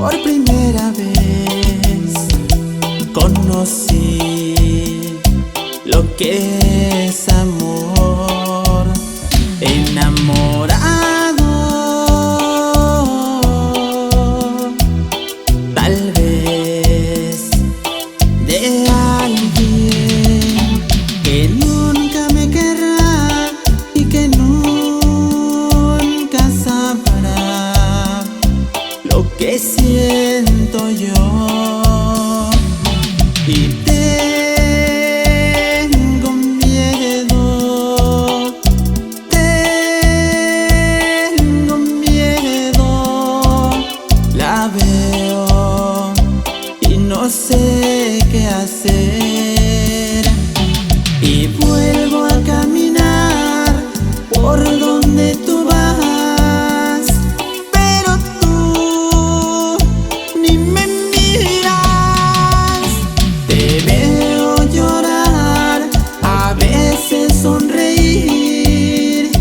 Por primera vez conocí lo que es amor. Enamorado, tal vez de alguien que nunca me querrá y que nunca sabrá lo que siento yo. Y tengo miedo, la veo y no sé qué hacer. Y vuelvo a caminar por donde tú vas, pero tú ni me miras. Te veo llorar, a veces sonreír,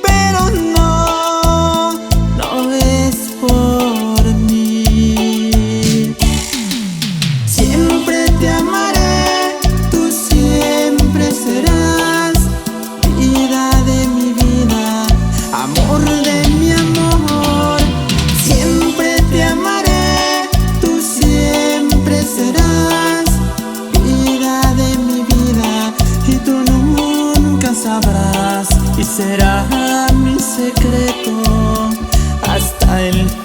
pero no es por mí. Siempre te amaré, tú siempre serás vida de mi vida, amor de mi amor. Siempre te amaré, tú siempre serás vida de mi vida, y tú nunca sabrás, y será mi secreto hasta el final.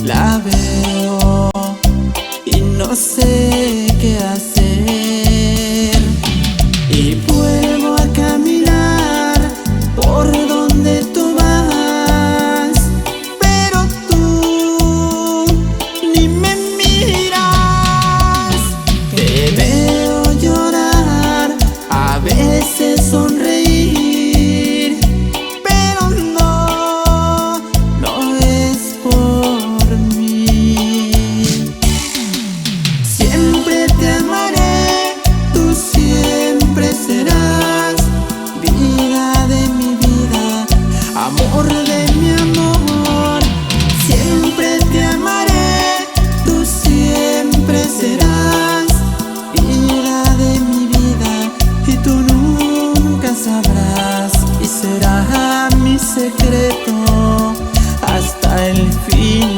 La veo y no sé qué hacer, y vuelvo a caminar por donde tú vas, pero tú ni me miras. Te veo llorar, a veces sonreír, pero no es por mí. Siempre te amaré, tú siempre serás vida de mi vida, amor de mi amor. Siempre te amaré, tú siempre serás vida de mi vida, y tú nunca sabrás, y será mi secreto hasta el fin.